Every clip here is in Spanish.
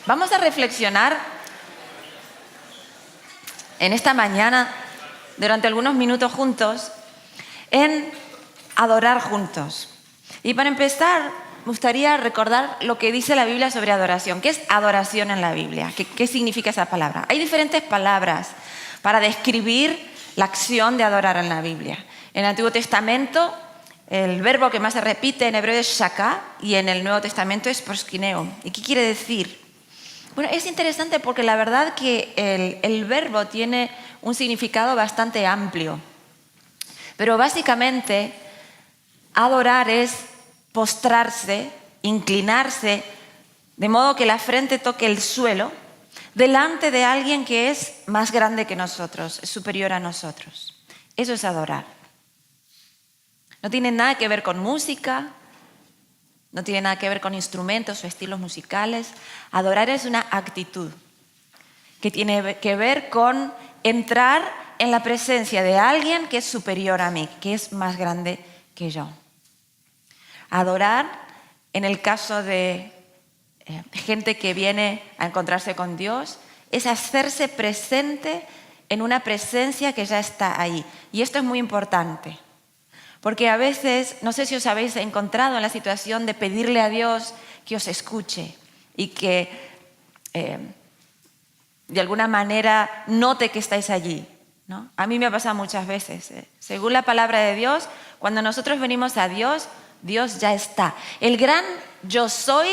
Vamos a reflexionar en esta mañana, durante algunos minutos juntos, en adorar juntos. Y para empezar, me gustaría recordar lo que dice la Biblia sobre adoración. ¿Qué es adoración en la Biblia? ¿Qué significa esa palabra? Hay diferentes palabras para describir la acción de adorar en la Biblia. En el Antiguo Testamento, el verbo que más se repite en hebreo es shaka y en el Nuevo Testamento es proskineo. ¿Y qué quiere decir? Bueno, es interesante porque la verdad que el verbo tiene un significado bastante amplio. Pero básicamente, adorar es postrarse, inclinarse, de modo que la frente toque el suelo, delante de alguien que es más grande que nosotros, es superior a nosotros. Eso es adorar. No tiene nada que ver con música, no tiene nada que ver con instrumentos o estilos musicales. Adorar es una actitud que tiene que ver con entrar en la presencia de alguien que es superior a mí, que es más grande que yo. Adorar, en el caso de gente que viene a encontrarse con Dios, es hacerse presente en una presencia que ya está ahí. Y esto es muy importante. Porque a veces, no sé si os habéis encontrado en la situación de pedirle a Dios que os escuche y que de alguna manera note que estáis allí, ¿no? A mí me ha pasado muchas veces. Según la palabra de Dios, cuando nosotros venimos a Dios, Dios ya está. El gran yo soy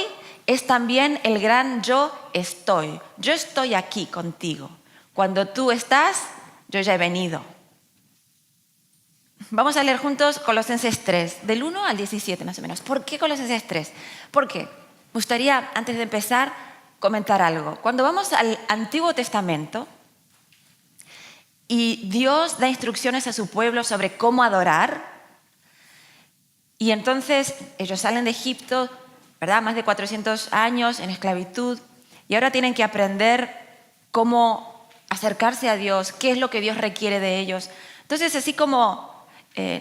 es también el gran yo estoy. Yo estoy aquí contigo. Cuando tú estás, yo ya he venido. Vamos a leer juntos Colosenses 3, del 1 al 17 más o menos. ¿Por qué Colosenses 3? Porque me gustaría, antes de empezar, comentar algo. Cuando vamos al Antiguo Testamento y Dios da instrucciones a su pueblo sobre cómo adorar, y entonces ellos salen de Egipto, ¿verdad? Más de 400 años en esclavitud, y ahora tienen que aprender cómo acercarse a Dios, qué es lo que Dios requiere de ellos. Entonces, así como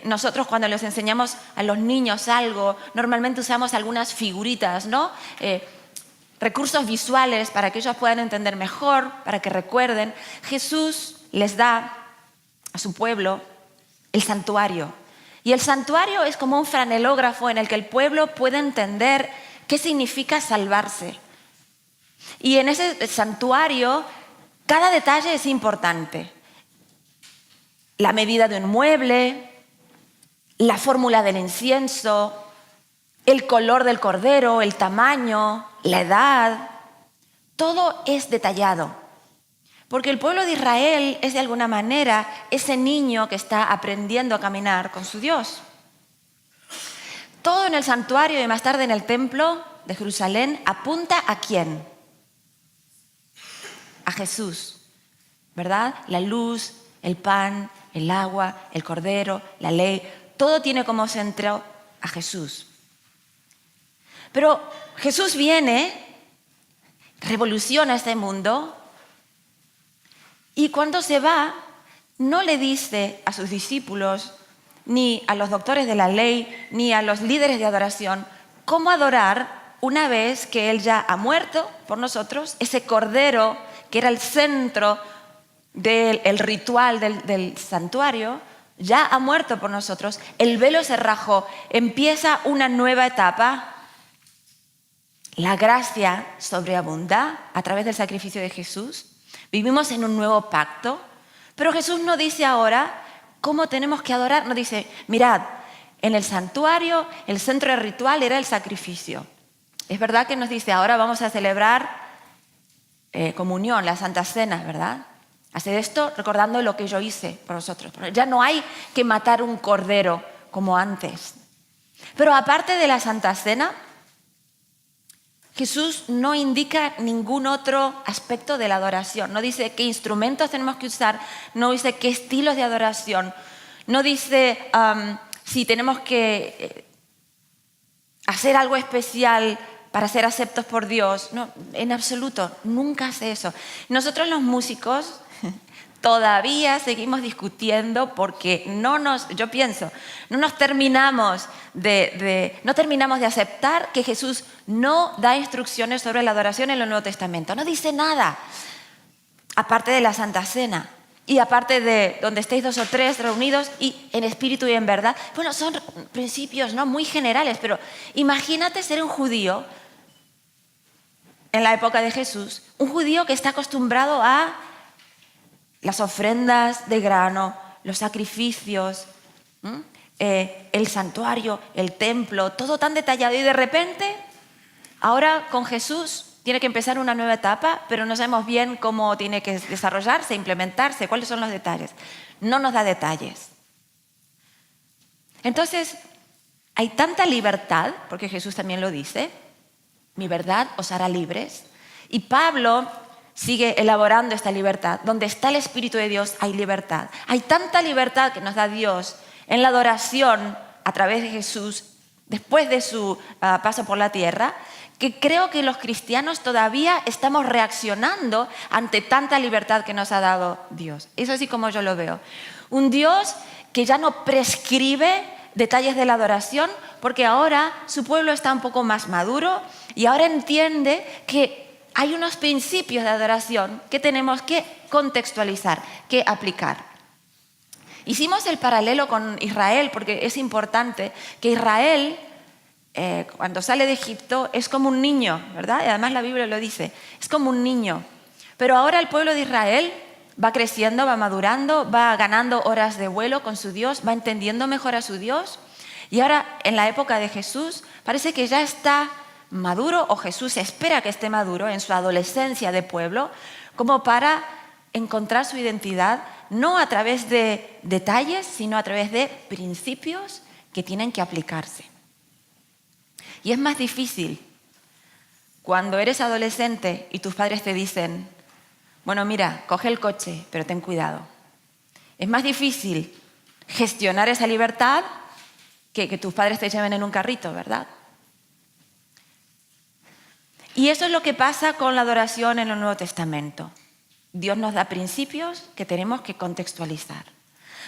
nosotros cuando les enseñamos a los niños algo, normalmente usamos algunas figuritas, ¿no? Recursos visuales para que ellos puedan entender mejor, para que recuerden. Jesús les da a su pueblo el santuario. Y el santuario es como un franelógrafo en el que el pueblo puede entender qué significa salvarse. Y en ese santuario, cada detalle es importante. La medida de un mueble, la fórmula del incienso, el color del cordero, el tamaño, la edad, todo es detallado. Porque el pueblo de Israel es de alguna manera ese niño que está aprendiendo a caminar con su Dios. Todo en el santuario y más tarde en el templo de Jerusalén apunta ¿a quién? A Jesús, ¿verdad? La luz, el pan, el agua, el cordero, la ley, todo tiene como centro a Jesús. Pero Jesús viene, revoluciona este mundo y cuando se va no le dice a sus discípulos, ni a los doctores de la ley, ni a los líderes de adoración, cómo adorar una vez que Él ya ha muerto por nosotros, ese cordero que era el centro del ritual del santuario, ya ha muerto por nosotros, el velo se rajó, empieza una nueva etapa. La gracia sobreabunda a través del sacrificio de Jesús. Vivimos en un nuevo pacto, pero Jesús no dice ahora cómo tenemos que adorar. No dice, mirad, en el santuario el centro del ritual era el sacrificio. Es verdad que nos dice, ahora vamos a celebrar comunión, la Santa Cena, ¿verdad? Haced esto recordando lo que yo hice por vosotros. Ya no hay que matar un cordero como antes. Pero aparte de la Santa Cena, Jesús no indica ningún otro aspecto de la adoración. No dice qué instrumentos tenemos que usar, no dice qué estilos de adoración, no dice si tenemos que hacer algo especial para ser aceptos por Dios. No, en absoluto, nunca hace eso. Nosotros los músicos Todavía seguimos discutiendo porque yo pienso, no terminamos de aceptar que Jesús no da instrucciones sobre la adoración en el Nuevo Testamento. No dice nada, aparte de la Santa Cena y aparte de donde estéis 2 o 3 reunidos y en espíritu y en verdad. Bueno, son principios, ¿no?, muy generales, pero imagínate ser un judío en la época de Jesús, un judío que está acostumbrado a las ofrendas de grano, los sacrificios, el santuario, el templo, todo tan detallado. Y de repente, ahora con Jesús tiene que empezar una nueva etapa, pero no sabemos bien cómo tiene que desarrollarse, implementarse, cuáles son los detalles. No nos da detalles. Entonces, hay tanta libertad, porque Jesús también lo dice, mi verdad os hará libres. Y Pablo sigue elaborando esta libertad. Donde está el Espíritu de Dios hay libertad. Hay tanta libertad que nos da Dios en la adoración a través de Jesús después de su paso por la tierra, que creo que los cristianos todavía estamos reaccionando ante tanta libertad que nos ha dado Dios. Es así como yo lo veo. Un Dios que ya no prescribe detalles de la adoración, porque ahora su pueblo está un poco más maduro y ahora entiende que hay unos principios de adoración que tenemos que contextualizar, que aplicar. Hicimos el paralelo con Israel porque es importante que Israel, cuando sale de Egipto, es como un niño, ¿verdad? Y además la Biblia lo dice, es como un niño. Pero ahora el pueblo de Israel va creciendo, va madurando, va ganando horas de vuelo con su Dios, va entendiendo mejor a su Dios. Y ahora, en la época de Jesús, parece que ya está maduro, o Jesús espera que esté maduro en su adolescencia de pueblo, como para encontrar su identidad, no a través de detalles, sino a través de principios que tienen que aplicarse. Y es más difícil cuando eres adolescente y tus padres te dicen, bueno, mira, coge el coche, pero ten cuidado. Es más difícil gestionar esa libertad que tus padres te lleven en un carrito, ¿verdad? Y eso es lo que pasa con la adoración en el Nuevo Testamento. Dios nos da principios que tenemos que contextualizar.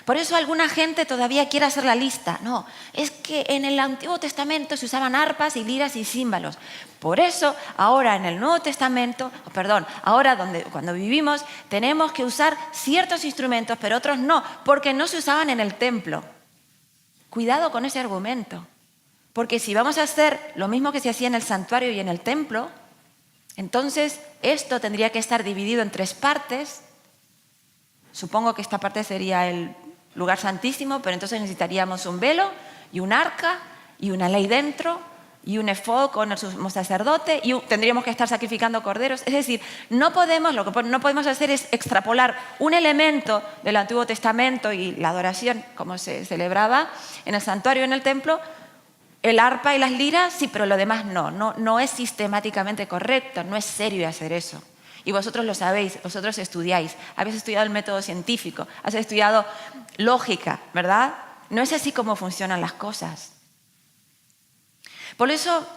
Por eso alguna gente todavía quiere hacer la lista. No, es que en el Antiguo Testamento se usaban arpas y liras y címbalos. Por eso ahora en el Nuevo Testamento, ahora cuando vivimos, tenemos que usar ciertos instrumentos, pero otros no, porque no se usaban en el templo. Cuidado con ese argumento. Porque si vamos a hacer lo mismo que se hacía en el santuario y en el templo, entonces esto tendría que estar dividido en 3 partes. Supongo que esta parte sería el lugar santísimo, pero entonces necesitaríamos un velo y un arca y una ley dentro y un efod con el sumo sacerdote y tendríamos que estar sacrificando corderos. Es decir, lo que no podemos hacer es extrapolar un elemento del Antiguo Testamento y la adoración, como se celebraba en el santuario y en el templo. El arpa y las liras, sí, pero lo demás no es sistemáticamente correcto, no es serio hacer eso. Y vosotros lo sabéis, vosotros estudiáis, habéis estudiado el método científico, habéis estudiado lógica, ¿verdad? No es así como funcionan las cosas. Por eso,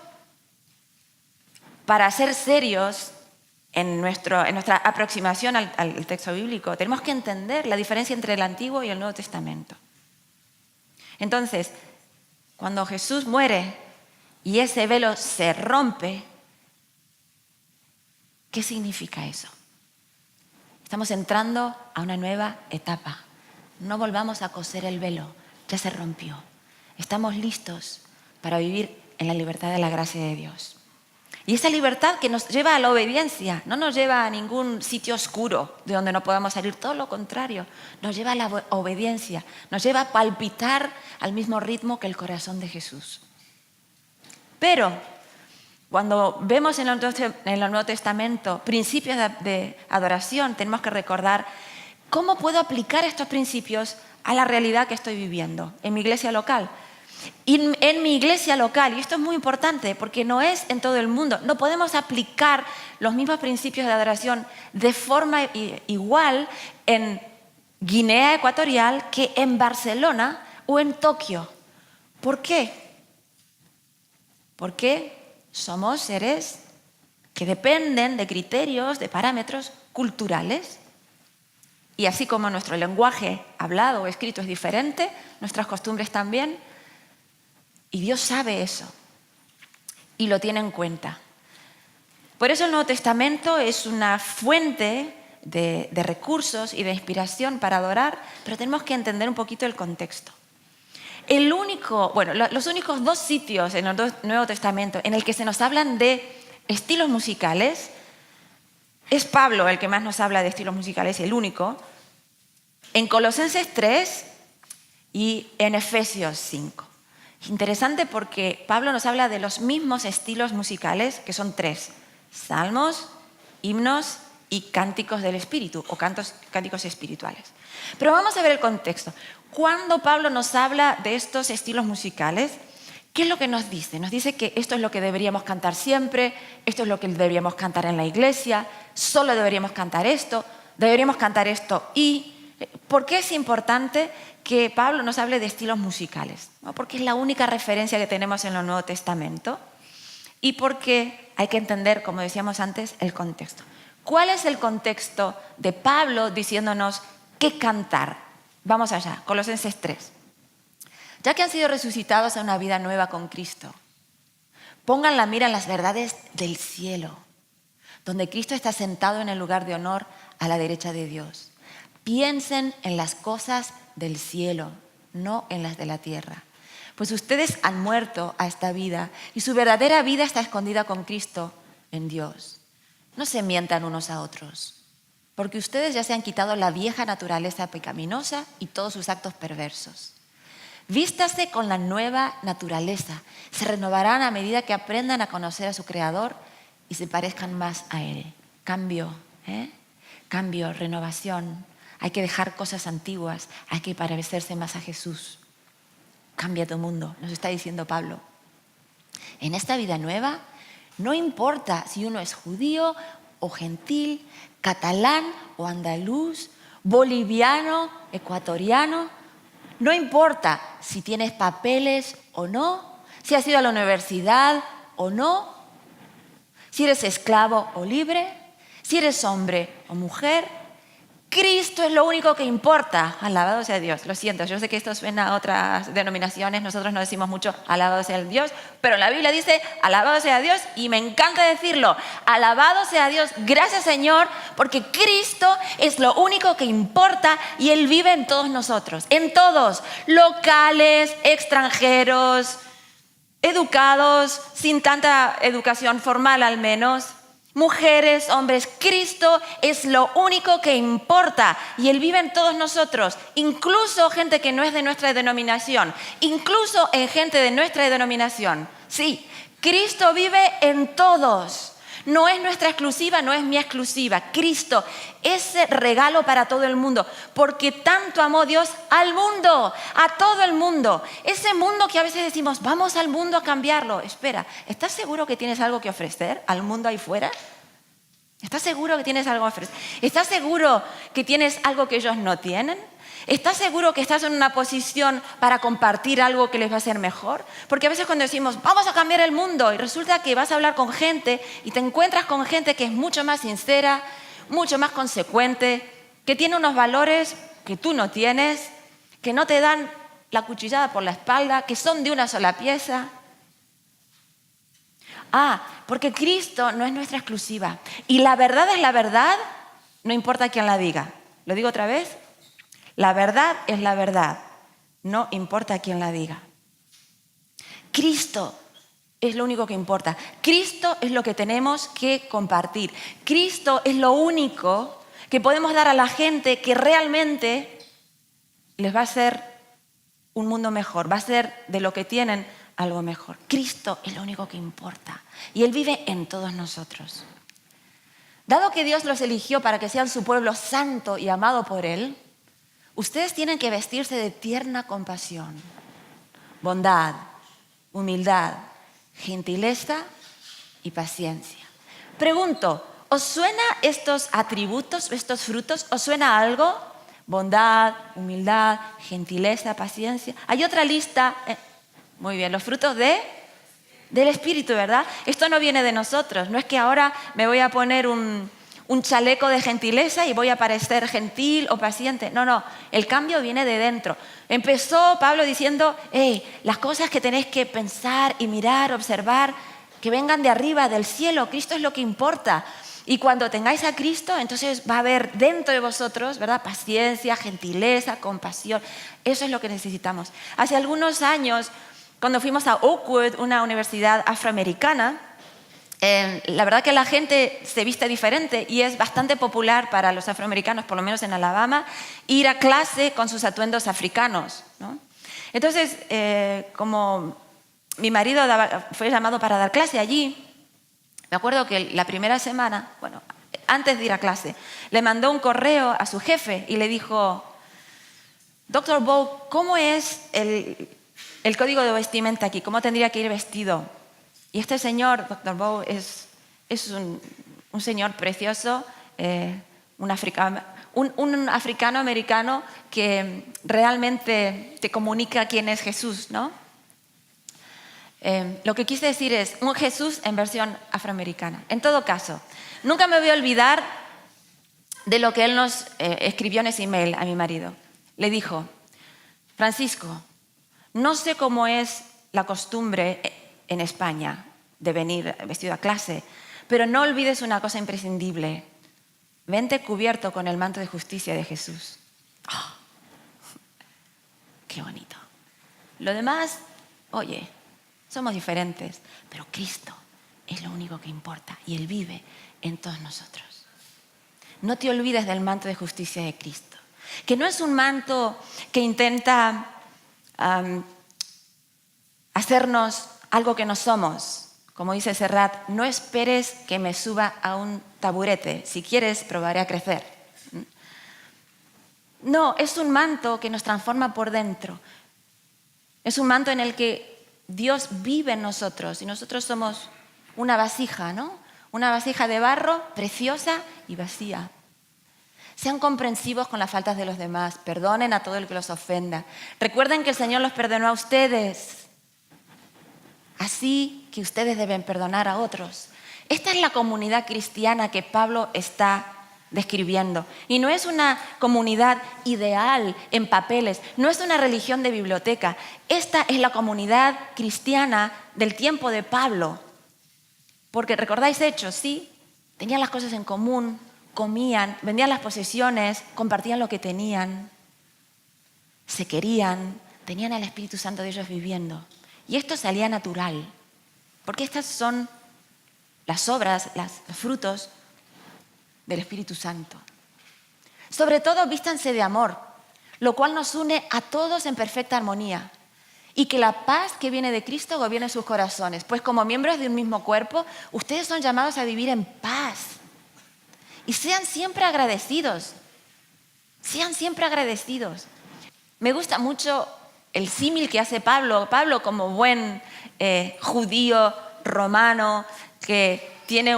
para ser serios en nuestra aproximación al texto bíblico, tenemos que entender la diferencia entre el Antiguo y el Nuevo Testamento. Entonces, cuando Jesús muere y ese velo se rompe, ¿qué significa eso? Estamos entrando a una nueva etapa. No volvamos a coser el velo, ya se rompió. Estamos listos para vivir en la libertad de la gracia de Dios. Y esa libertad que nos lleva a la obediencia, no nos lleva a ningún sitio oscuro de donde no podamos salir, todo lo contrario, nos lleva a la obediencia, nos lleva a palpitar al mismo ritmo que el corazón de Jesús. Pero cuando vemos en el Nuevo Testamento principios de adoración, tenemos que recordar cómo puedo aplicar estos principios a la realidad que estoy viviendo en mi iglesia local. Y en mi iglesia local, y esto es muy importante porque no es en todo el mundo, no podemos aplicar los mismos principios de adoración de forma igual en Guinea Ecuatorial que en Barcelona o en Tokio. ¿Por qué? Porque somos seres que dependen de criterios, de parámetros culturales. Y así como nuestro lenguaje hablado o escrito es diferente, nuestras costumbres también. Y Dios sabe eso y lo tiene en cuenta. Por eso el Nuevo Testamento es una fuente de recursos y de inspiración para adorar, pero tenemos que entender un poquito el contexto. Los únicos dos sitios en el Nuevo Testamento en el que se nos hablan de estilos musicales, es Pablo el que más nos habla de estilos musicales, el único, en Colosenses 3 y en Efesios 5. Interesante porque Pablo nos habla de los mismos estilos musicales, que son 3: salmos, himnos y cánticos del espíritu, o cánticos espirituales. Pero vamos a ver el contexto. Cuando Pablo nos habla de estos estilos musicales, ¿qué es lo que nos dice? Nos dice que esto es lo que deberíamos cantar siempre, esto es lo que deberíamos cantar en la iglesia, solo deberíamos cantar esto y... ¿Por qué es importante que Pablo nos hable de estilos musicales? ¿No? Porque es la única referencia que tenemos en el Nuevo Testamento y porque hay que entender, como decíamos antes, el contexto. ¿Cuál es el contexto de Pablo diciéndonos qué cantar? Vamos allá, Colosenses 3. Ya que han sido resucitados a una vida nueva con Cristo, pongan la mira en las verdades del cielo, donde Cristo está sentado en el lugar de honor a la derecha de Dios. Piensen en las cosas del cielo, no en las de la tierra. Pues ustedes han muerto a esta vida y su verdadera vida está escondida con Cristo en Dios. No se mientan unos a otros, porque ustedes ya se han quitado la vieja naturaleza pecaminosa y todos sus actos perversos. Vístase con la nueva naturaleza. Se renovarán a medida que aprendan a conocer a su Creador y se parezcan más a Él. Cambio, renovación. Hay que dejar cosas antiguas, hay que parecerse más a Jesús. Cambia tu mundo, nos está diciendo Pablo. En esta vida nueva, no importa si uno es judío o gentil, catalán o andaluz, boliviano, ecuatoriano, no importa si tienes papeles o no, si has ido a la universidad o no, si eres esclavo o libre, si eres hombre o mujer. Cristo es lo único que importa. Alabado sea Dios. Lo siento, yo sé que esto suena a otras denominaciones. Nosotros no decimos mucho alabado sea Dios, pero la Biblia dice alabado sea Dios y me encanta decirlo. Alabado sea Dios, gracias Señor, porque Cristo es lo único que importa y Él vive en todos nosotros. En todos, locales, extranjeros, educados, sin tanta educación formal al menos. Mujeres, hombres, Cristo es lo único que importa y Él vive en todos nosotros, incluso gente que no es de nuestra denominación, incluso en gente de nuestra denominación. Sí, Cristo vive en todos. No es nuestra exclusiva, no es mi exclusiva. Cristo, ese regalo para todo el mundo, porque tanto amó Dios al mundo, a todo el mundo. Ese mundo que a veces decimos, vamos al mundo a cambiarlo. Espera, ¿estás seguro que tienes algo que ofrecer al mundo ahí fuera? ¿Estás seguro que tienes algo que ofrecer? ¿Estás seguro que tienes algo que ellos no tienen? ¿Estás seguro que estás en una posición para compartir algo que les va a hacer mejor? Porque a veces cuando decimos, vamos a cambiar el mundo, y resulta que vas a hablar con gente y te encuentras con gente que es mucho más sincera, mucho más consecuente, que tiene unos valores que tú no tienes, que no te dan la cuchillada por la espalda, que son de una sola pieza. Porque Cristo no es nuestra exclusiva. Y la verdad es la verdad, no importa quién la diga. ¿Lo digo otra vez? La verdad es la verdad, no importa quién la diga. Cristo es lo único que importa. Cristo es lo que tenemos que compartir. Cristo es lo único que podemos dar a la gente que realmente les va a hacer un mundo mejor, va a ser de lo que tienen algo mejor. Cristo es lo único que importa y Él vive en todos nosotros. Dado que Dios los eligió para que sean su pueblo santo y amado por Él, ustedes tienen que vestirse de tierna compasión, bondad, humildad, gentileza y paciencia. Pregunto, ¿os suena estos atributos, estos frutos? ¿Os suena algo? Bondad, humildad, gentileza, paciencia. Hay otra lista. Muy bien, los frutos del Espíritu, ¿verdad? Esto no viene de nosotros. No es que ahora me voy a poner un un chaleco de gentileza y voy a parecer gentil o paciente. No, el cambio viene de dentro. Empezó Pablo diciendo, las cosas que tenéis que pensar y mirar, observar, que vengan de arriba, del cielo. Cristo es lo que importa. Y cuando tengáis a Cristo, entonces va a haber dentro de vosotros, ¿verdad?, paciencia, gentileza, compasión. Eso es lo que necesitamos. Hace algunos años, cuando fuimos a Oakwood, una universidad afroamericana, la verdad que la gente se viste diferente y es bastante popular para los afroamericanos, por lo menos en Alabama, ir a clase con sus atuendos africanos, ¿no? Entonces, como mi marido fue llamado para dar clase allí, me acuerdo que la primera semana, bueno, antes de ir a clase, le mandó un correo a su jefe y le dijo, Dr. Bow, ¿cómo es el código de vestimenta aquí? ¿Cómo tendría que ir vestido? Y este señor, Dr. Bow, es un señor precioso, un africano-americano que realmente te comunica quién es Jesús, ¿no? Lo que quise decir es un Jesús en versión afroamericana. En todo caso, nunca me voy a olvidar de lo que él nos escribió en ese email a mi marido. Le dijo, Francisco, no sé cómo es la costumbre en España de venir vestido a clase, pero no olvides una cosa imprescindible. Vente cubierto con el manto de justicia de Jesús. Oh, qué bonito. Lo demás, oye, somos diferentes, pero Cristo es lo único que importa y Él vive en todos nosotros. No te olvides del manto de justicia de Cristo, que no es un manto que intenta hacernos algo que no somos. Como dice Serrat, no esperes que me suba a un taburete. Si quieres, probaré a crecer. No, es un manto que nos transforma por dentro. Es un manto en el que Dios vive en nosotros y nosotros somos una vasija, ¿no? Una vasija de barro preciosa y vacía. Sean comprensivos con las faltas de los demás. Perdonen a todo el que los ofenda. Recuerden que el Señor los perdonó a ustedes. Así que ustedes deben perdonar a otros. Esta es la comunidad cristiana que Pablo está describiendo. Y no es una comunidad ideal en papeles, no es una religión de biblioteca. Esta es la comunidad cristiana del tiempo de Pablo. Porque recordáis Hechos, ¿sí? Tenían las cosas en común, comían, vendían las posesiones, compartían lo que tenían, se querían, tenían al Espíritu Santo de ellos viviendo. Y esto salía natural, porque estas son las obras, los frutos del Espíritu Santo. Sobre todo, vístanse de amor, lo cual nos une a todos en perfecta armonía. Y que la paz que viene de Cristo gobierne sus corazones. Pues como miembros de un mismo cuerpo, ustedes son llamados a vivir en paz. Y sean siempre agradecidos. Sean siempre agradecidos. Me gusta mucho el símil que hace Pablo. Pablo, como buen judío romano, que tiene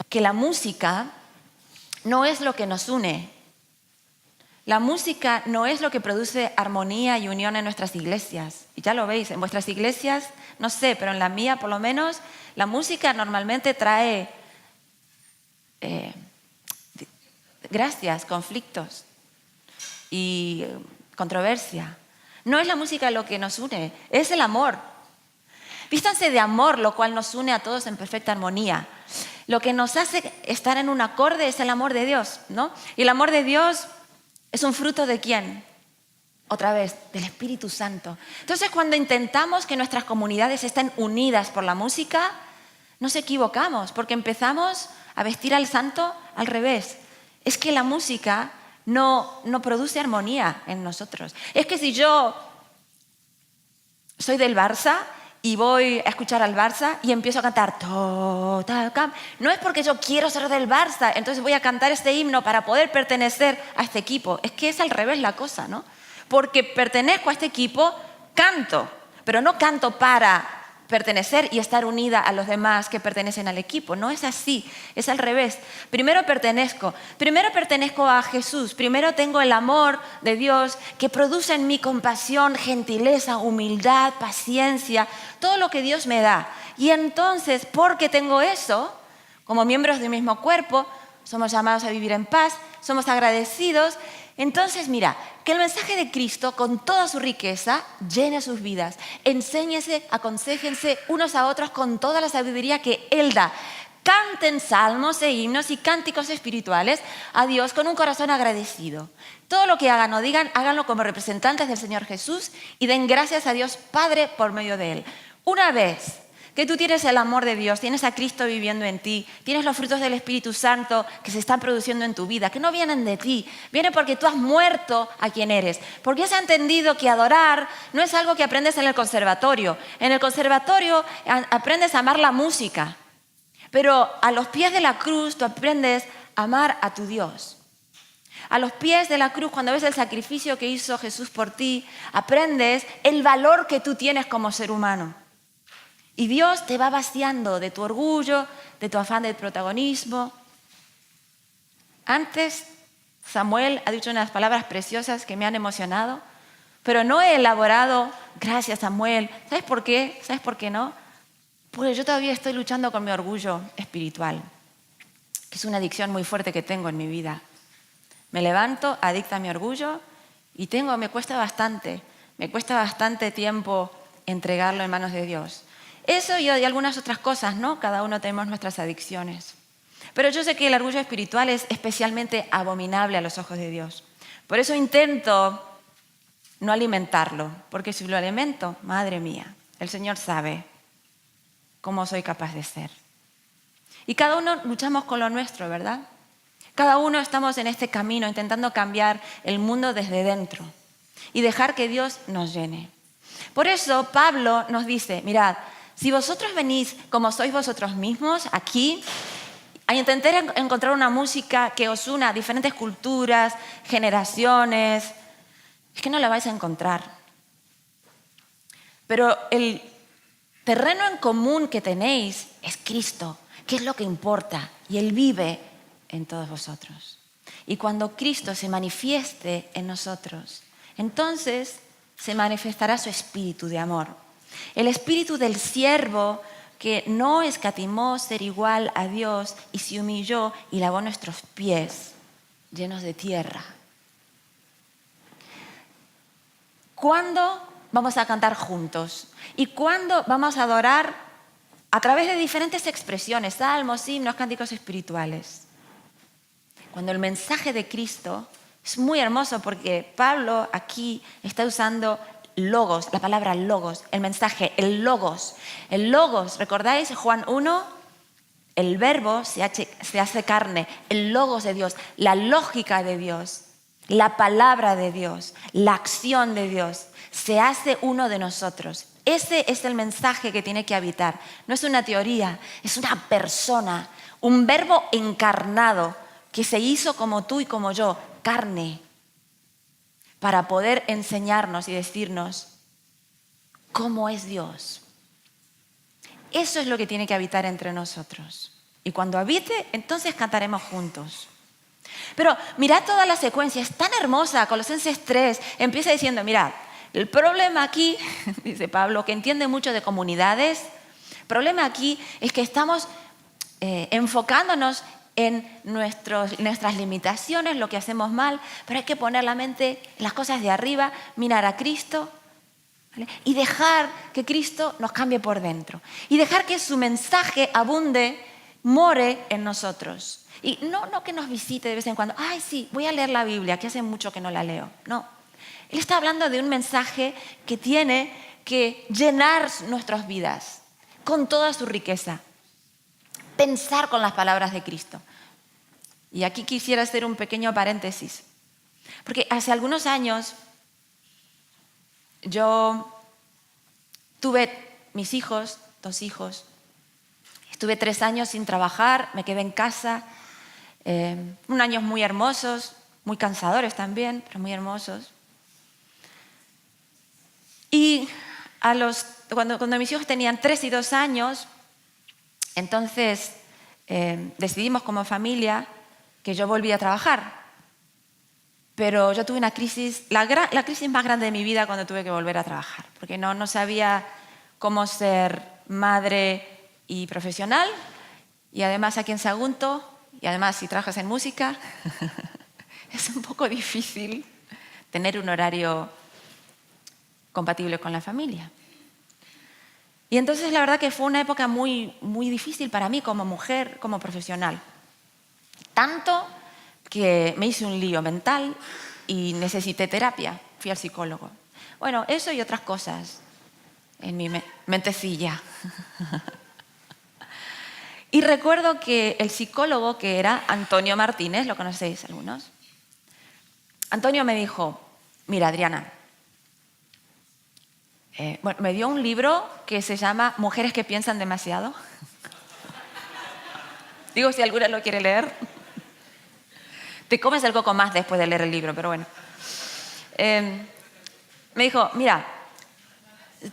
que la música no es lo que nos une. La música no es lo que produce armonía y unión en nuestras iglesias. Y ya lo veis, en vuestras iglesias, no sé, pero en la mía por lo menos, la música normalmente trae gracias, conflictos y controversia. No es la música lo que nos une, es el amor. Vístanse de amor, lo cual nos une a todos en perfecta armonía. Lo que nos hace estar en un acorde es el amor de Dios, ¿no? Y el amor de Dios es un fruto ¿de quién? Otra vez, del Espíritu Santo. Entonces, cuando intentamos que nuestras comunidades estén unidas por la música, nos equivocamos, porque empezamos a vestir al santo al revés. Es que la música no produce armonía en nosotros. Es que si yo soy del Barça y voy a escuchar al Barça y empiezo a cantar no es porque yo quiero ser del Barça, entonces voy a cantar este himno para poder pertenecer a este equipo. Es que es al revés la cosa, ¿no? Porque pertenezco a este equipo, canto, pero no canto para pertenecer y estar unida a los demás que pertenecen al equipo. No es así, es al revés. Primero pertenezco a Jesús, primero tengo el amor de Dios que produce en mí compasión, gentileza, humildad, paciencia, todo lo que Dios me da. Y entonces, porque tengo eso, como miembros del mismo cuerpo, somos llamados a vivir en paz, somos agradecidos. Entonces, mira, que el mensaje de Cristo, con toda su riqueza, llene sus vidas. Enséñense, aconséjense unos a otros con toda la sabiduría que Él da. Canten salmos e himnos y cánticos espirituales a Dios con un corazón agradecido. Todo lo que hagan o digan, háganlo como representantes del Señor Jesús y den gracias a Dios Padre por medio de Él. Una vez que tú tienes el amor de Dios, tienes a Cristo viviendo en ti, tienes los frutos del Espíritu Santo que se están produciendo en tu vida, que no vienen de ti, vienen porque tú has muerto a quien eres. Porque has entendido que adorar no es algo que aprendes en el conservatorio. En el conservatorio aprendes a amar la música, pero a los pies de la cruz tú aprendes a amar a tu Dios. A los pies de la cruz, cuando ves el sacrificio que hizo Jesús por ti, aprendes el valor que tú tienes como ser humano. Y Dios te va vaciando de tu orgullo, de tu afán de protagonismo. Antes, Samuel ha dicho unas palabras preciosas que me han emocionado, pero no he elaborado, gracias Samuel. ¿Sabes por qué? ¿Sabes por qué no? Porque yo todavía estoy luchando con mi orgullo espiritual, que es una adicción muy fuerte que tengo en mi vida. Me levanto, adicta a mi orgullo, y me cuesta bastante tiempo entregarlo en manos de Dios. Eso y algunas otras cosas, ¿no? Cada uno tenemos nuestras adicciones. Pero yo sé que el orgullo espiritual es especialmente abominable a los ojos de Dios. Por eso intento no alimentarlo, porque si lo alimento, madre mía, el Señor sabe cómo soy capaz de ser. Y cada uno luchamos con lo nuestro, ¿verdad? Cada uno estamos en este camino intentando cambiar el mundo desde dentro y dejar que Dios nos llene. Por eso Pablo nos dice, mirad, si vosotros venís como sois vosotros mismos aquí, a intentar encontrar una música que os una a diferentes culturas, generaciones, es que no la vais a encontrar. Pero el terreno en común que tenéis es Cristo, que es lo que importa, y Él vive en todos vosotros. Y cuando Cristo se manifieste en nosotros, entonces se manifestará su espíritu de amor. El espíritu del siervo que no escatimó ser igual a Dios y se humilló y lavó nuestros pies llenos de tierra. ¿Cuándo vamos a cantar juntos? ¿Y cuándo vamos a adorar a través de diferentes expresiones, salmos, himnos, cánticos espirituales? Cuando el mensaje de Cristo es muy hermoso porque Pablo aquí está usando logos, la palabra logos, el mensaje, el logos. El logos, ¿recordáis Juan 1? El verbo se hace carne, el logos de Dios, la lógica de Dios, la palabra de Dios, la acción de Dios, se hace uno de nosotros. Ese es el mensaje que tiene que habitar. No es una teoría, es una persona, un verbo encarnado que se hizo como tú y como yo, carne, para poder enseñarnos y decirnos cómo es Dios. Eso es lo que tiene que habitar entre nosotros. Y cuando habite, entonces cantaremos juntos. Pero mirad toda la secuencia, es tan hermosa. Colosenses 3 empieza diciendo, mirad, el problema aquí, dice Pablo, que entiende mucho de comunidades, el problema aquí es que estamos enfocándonos en nuestras limitaciones, lo que hacemos mal, pero hay que poner la mente en las cosas de arriba, mirar a Cristo, ¿vale? Y dejar que Cristo nos cambie por dentro. Y dejar que su mensaje abunde, more en nosotros. Y no que nos visite de vez en cuando. Ay, sí, voy a leer la Biblia, que hace mucho que no la leo. No. Él está hablando de un mensaje que tiene que llenar nuestras vidas con toda su riqueza. Pensar con las palabras de Cristo. Y aquí quisiera hacer un pequeño paréntesis. Porque hace algunos años yo tuve mis hijos, 2 hijos. Estuve 3 años sin trabajar, me quedé en casa. Unos años muy hermosos, muy cansadores también, pero muy hermosos. Y a los cuando mis hijos tenían 3 y 2 años, entonces decidimos como familia que yo volvía a trabajar. Pero yo tuve una crisis, la crisis más grande de mi vida cuando tuve que volver a trabajar, porque no sabía cómo ser madre y profesional, y además aquí en Sagunto, y además si trabajas en música, es un poco difícil tener un horario compatible con la familia. Y entonces la verdad que fue una época muy, muy difícil para mí como mujer, como profesional. Tanto que me hice un lío mental y necesité terapia. Fui al psicólogo. Bueno, eso y otras cosas en mi mentecilla. Y recuerdo que el psicólogo, que era Antonio Martínez, ¿lo conocéis algunos? Antonio me dijo, mira, Adriana, me dio un libro que se llama Mujeres que piensan demasiado. Digo, si alguna lo quiere leer. Te comes el coco más después de leer el libro, pero bueno. Me dijo, mira,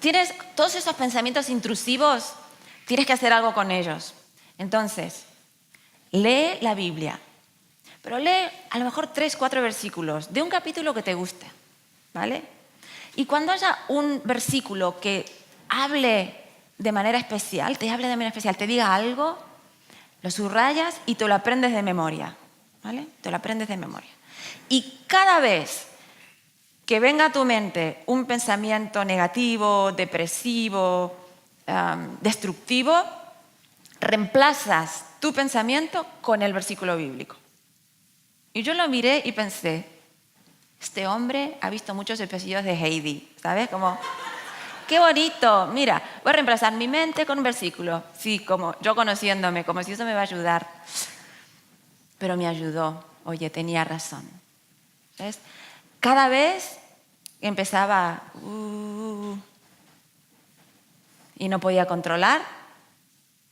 tienes todos esos pensamientos intrusivos, tienes que hacer algo con ellos. Entonces, lee la Biblia, pero lee a lo mejor 3, 4 versículos de un capítulo que te guste, ¿vale? Y cuando haya un versículo que hable de manera especial, te diga algo, lo subrayas y te lo aprendes de memoria, ¿vale? Te lo aprendes de memoria. Y cada vez que venga a tu mente un pensamiento negativo, depresivo, destructivo, reemplazas tu pensamiento con el versículo bíblico. Y yo lo miré y pensé, este hombre ha visto muchos episodios de Heidi, ¿sabes? Como, qué bonito, mira, voy a reemplazar mi mente con un versículo. Sí, como yo conociéndome, como si eso me va a ayudar. Pero me ayudó, oye, tenía razón. ¿Ves? Cada vez empezaba y no podía controlar,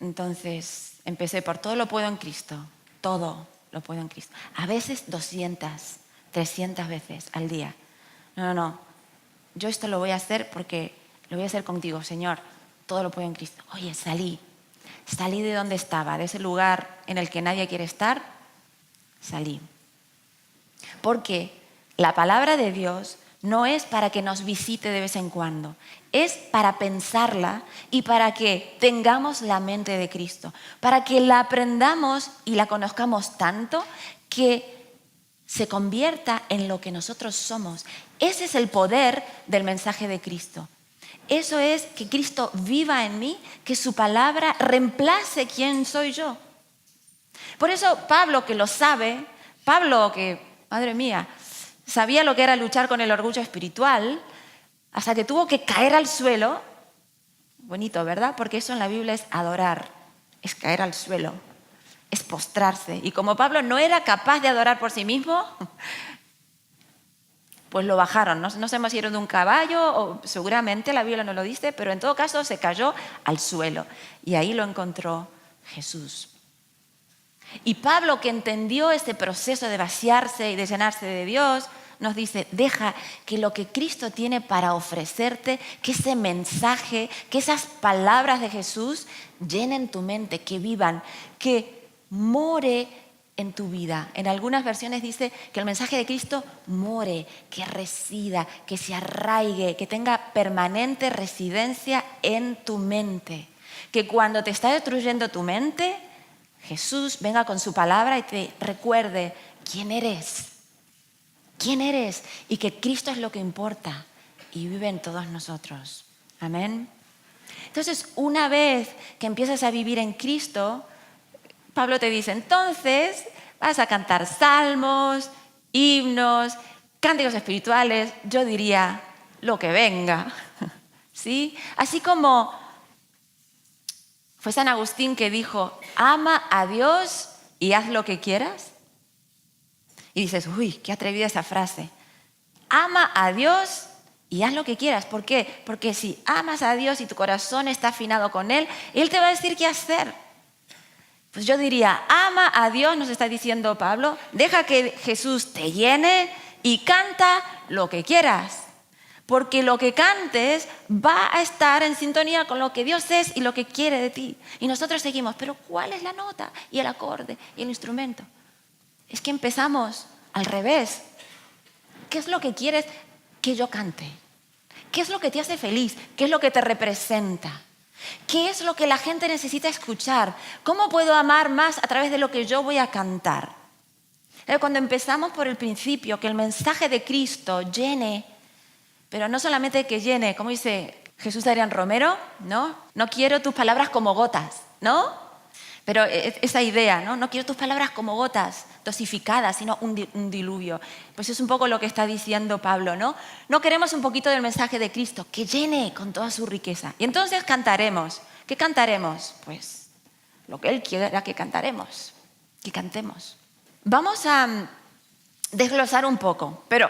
entonces empecé por todo lo puedo en Cristo, todo lo puedo en Cristo. A veces 200, 300 veces al día. No, yo esto lo voy a hacer porque lo voy a hacer contigo, Señor, todo lo puedo en Cristo. Oye, salí de donde estaba, de ese lugar en el que nadie quiere estar, salí. Porque la palabra de Dios no es para que nos visite de vez en cuando, es para pensarla y para que tengamos la mente de Cristo, para que la aprendamos y la conozcamos tanto que se convierta en lo que nosotros somos. Ese es el poder del mensaje de Cristo. Eso es que Cristo viva en mí, que su palabra reemplace quién soy yo. Por eso Pablo, que lo sabe, Pablo que, madre mía, sabía lo que era luchar con el orgullo espiritual, hasta que tuvo que caer al suelo. Bonito, ¿verdad? Porque eso en la Biblia es adorar, es caer al suelo, es postrarse. Y como Pablo no era capaz de adorar por sí mismo, pues lo bajaron. No sabemos si era de un caballo o seguramente la Biblia no lo dice, pero en todo caso se cayó al suelo. Y ahí lo encontró Jesús. Y Pablo, que entendió este proceso de vaciarse y de llenarse de Dios, nos dice, deja que lo que Cristo tiene para ofrecerte, que ese mensaje, que esas palabras de Jesús llenen tu mente, que vivan, que more en tu vida. En algunas versiones dice que el mensaje de Cristo more, que resida, que se arraigue, que tenga permanente residencia en tu mente. Que cuando te está destruyendo tu mente, Jesús venga con su palabra y te recuerde quién eres y que Cristo es lo que importa y vive en todos nosotros. Amén. Entonces, una vez que empiezas a vivir en Cristo, Pablo te dice, entonces vas a cantar salmos, himnos, cánticos espirituales, yo diría lo que venga, ¿sí? Así como fue San Agustín que dijo, ama a Dios y haz lo que quieras. Y dices, uy, qué atrevida esa frase. Ama a Dios y haz lo que quieras. ¿Por qué? Porque si amas a Dios y tu corazón está afinado con Él, Él te va a decir qué hacer. Pues yo diría, ama a Dios, nos está diciendo Pablo, deja que Jesús te llene y canta lo que quieras. porque lo que cantes va a estar en sintonía con lo que Dios es y lo que quiere de ti. Y nosotros seguimos, pero ¿cuál es la nota y el acorde y el instrumento? Es que empezamos al revés. ¿Qué es lo que quieres que yo cante? ¿Qué es lo que te hace feliz? ¿Qué es lo que te representa? ¿Qué es lo que la gente necesita escuchar? ¿Cómo puedo amar más a través de lo que yo voy a cantar? Cuando empezamos por el principio, que el mensaje de Cristo llene, pero no solamente que llene, como dice Jesús Adrián Romero, ¿no? No quiero tus palabras como gotas, ¿no? Pero esa idea, ¿no? No quiero tus palabras como gotas dosificadas, sino un diluvio. Pues es un poco lo que está diciendo Pablo, ¿no? No queremos un poquito del mensaje de Cristo, que llene con toda su riqueza. Y entonces cantaremos. ¿Qué cantaremos? Pues lo que Él quiera que cantaremos, que cantemos. Vamos a desglosar un poco, pero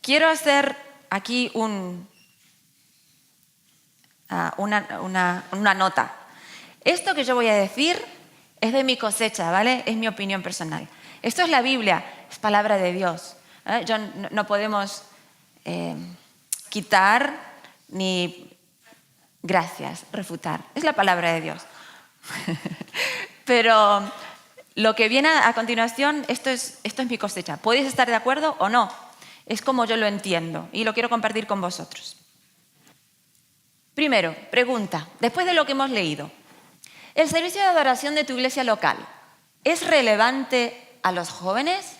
quiero hacer aquí una nota. Esto que yo voy a decir es de mi cosecha, ¿vale? Es mi opinión personal. Esto es la Biblia, es palabra de Dios. No podemos quitar ni, gracias, refutar. Es la palabra de Dios. Pero lo que viene a continuación, esto es mi cosecha. Podéis estar de acuerdo o no. Es como yo lo entiendo y lo quiero compartir con vosotros. Primero, pregunta, después de lo que hemos leído, ¿el servicio de adoración de tu iglesia local es relevante a los jóvenes?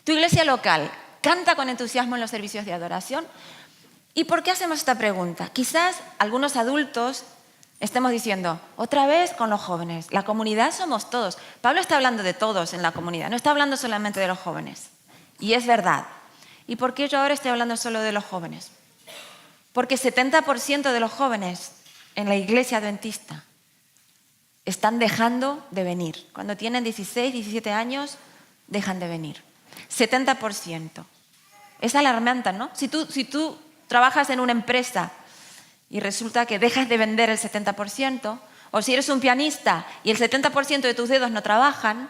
¿Tu iglesia local canta con entusiasmo en los servicios de adoración? ¿Y por qué hacemos esta pregunta? Quizás algunos adultos estemos diciendo, otra vez con los jóvenes, la comunidad somos todos. Pablo está hablando de todos en la comunidad, no está hablando solamente de los jóvenes. Y es verdad. ¿Y por qué yo ahora estoy hablando solo de los jóvenes? Porque 70% de los jóvenes en la iglesia adventista están dejando de venir. Cuando tienen 16, 17 años, dejan de venir. 70%. Es alarmante, ¿no? Si tú trabajas en una empresa y resulta que dejas de vender el 70%, o si eres un pianista y el 70% de tus dedos no trabajan,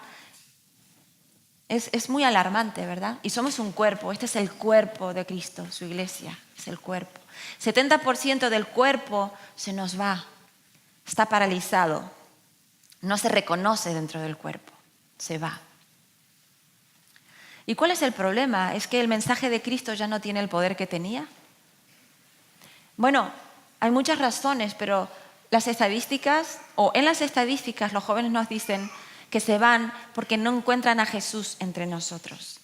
es muy alarmante, ¿verdad? Y somos un cuerpo, este es el cuerpo de Cristo, su iglesia, es el cuerpo. 70% del cuerpo se nos va, está paralizado, no se reconoce dentro del cuerpo, se va. ¿Y cuál es el problema? ¿Es que el mensaje de Cristo ya no tiene el poder que tenía? Bueno, hay muchas razones, pero las estadísticas, o en las estadísticas los jóvenes nos dicen que se van porque no encuentran a Jesús entre nosotros.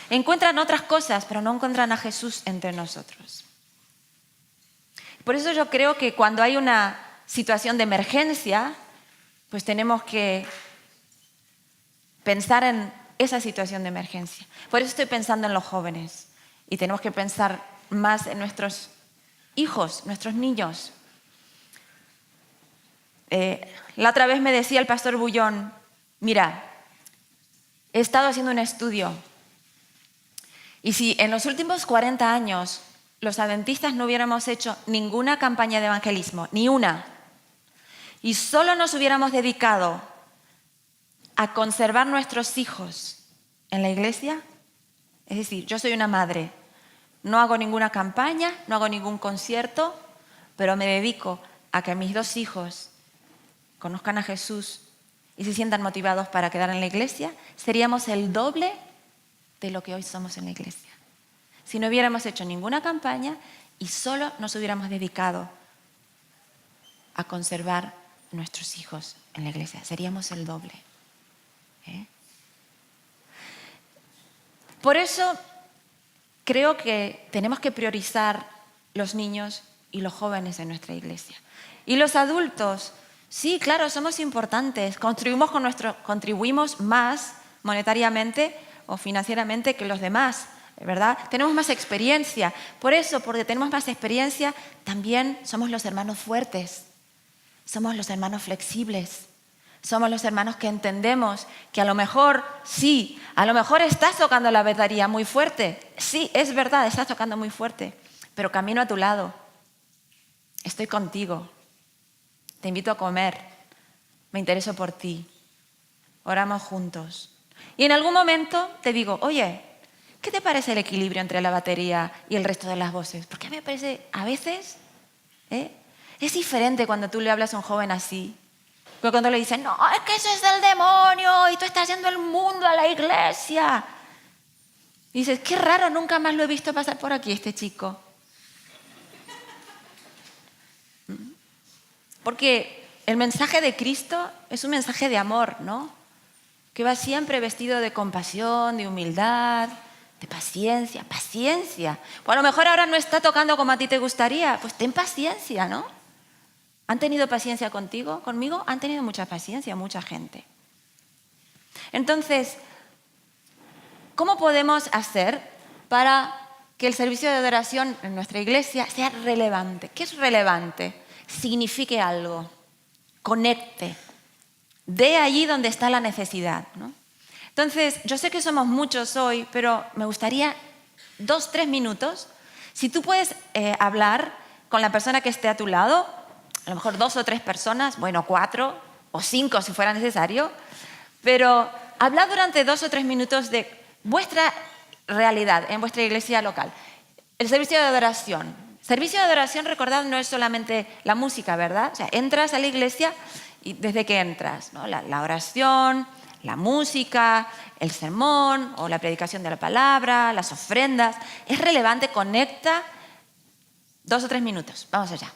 Encuentran otras cosas, pero no encuentran a Jesús entre nosotros. Por eso yo creo que cuando hay una situación de emergencia, pues tenemos que pensar en esa situación de emergencia. Por eso estoy pensando en los jóvenes y tenemos que pensar más en nuestros hijos, nuestros niños. La otra vez me decía el pastor Bullón, mira, he estado haciendo un estudio y si en los últimos 40 años los adventistas no hubiéramos hecho ninguna campaña de evangelismo, ni una, y solo nos hubiéramos dedicado a conservar nuestros hijos en la iglesia, es decir, yo soy una madre, no hago ninguna campaña, no hago ningún concierto, pero me dedico a que mis 2 hijos conozcan a Jesús y se sientan motivados para quedar en la iglesia, seríamos el doble de lo que hoy somos en la iglesia. Si no hubiéramos hecho ninguna campaña y solo nos hubiéramos dedicado a conservar nuestros hijos en la iglesia, seríamos el doble. Por eso creo que tenemos que priorizar los niños y los jóvenes en nuestra iglesia. Y los adultos, sí, claro, somos importantes, contribuimos más monetariamente o financieramente que los demás, ¿verdad? Tenemos más experiencia. Por eso, porque tenemos más experiencia, también somos los hermanos fuertes, somos los hermanos flexibles. Somos los hermanos que entendemos que a lo mejor, sí, a lo mejor estás tocando la batería muy fuerte. Sí, es verdad, estás tocando muy fuerte, pero camino a tu lado. Estoy contigo. Te invito a comer. Me intereso por ti. Oramos juntos. Y en algún momento te digo, oye, ¿Qué te parece el equilibrio entre la batería y el resto de las voces? Porque a mí me parece, a veces, es diferente cuando tú le hablas a un joven así. Pero cuando le dicen, no, es que eso es del demonio y tú estás yendo el mundo a la iglesia. Y dices, qué raro, nunca más lo he visto pasar por aquí este chico. Porque el mensaje de Cristo es un mensaje de amor, ¿no? Que va siempre vestido de compasión, de humildad, de paciencia. Paciencia. Pues a lo mejor ahora no está tocando como a ti te gustaría. Pues ten paciencia, ¿no? ¿Han tenido paciencia contigo, conmigo? Han tenido mucha paciencia, mucha gente. Entonces, ¿cómo podemos hacer para que el servicio de adoración en nuestra iglesia sea relevante? ¿Qué es relevante? Signifique algo, conecte, de allí donde está la necesidad, ¿no? Entonces, yo sé que somos muchos hoy, pero me gustaría 2-3 minutos. Si tú puedes hablar con la persona que esté a tu lado, a lo mejor 2 o 3 personas, bueno, 4 o 5 si fuera necesario, pero habla durante 2 o 3 minutos de vuestra realidad en vuestra iglesia local. El servicio de adoración. Servicio de adoración, recordad, no es solamente la música, ¿verdad? O sea, entras a la iglesia y desde que entras, ¿no? La oración, la música, el sermón o la predicación de la palabra, las ofrendas. Es relevante, conecta. 2 o 3 minutos. Vamos allá.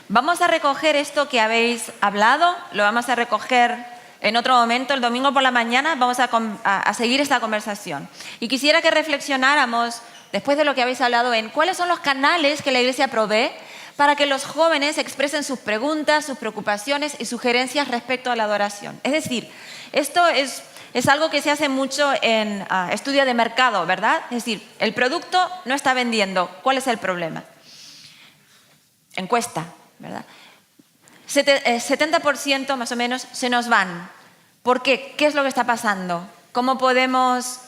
Vamos a recoger esto que habéis hablado, lo vamos a recoger en otro momento, el domingo por la mañana, vamos a seguir esta conversación. Y quisiera que reflexionáramos, después de lo que habéis hablado, en cuáles son los canales que la Iglesia provee para que los jóvenes expresen sus preguntas, sus preocupaciones y sugerencias respecto a la adoración. Es decir, esto es algo que se hace mucho en estudio de mercado, ¿verdad? Es decir, el producto no está vendiendo. ¿Cuál es el problema? Encuesta, ¿verdad? 70% más o menos se nos van. ¿Por qué? ¿Qué es lo que está pasando? ¿Cómo podemos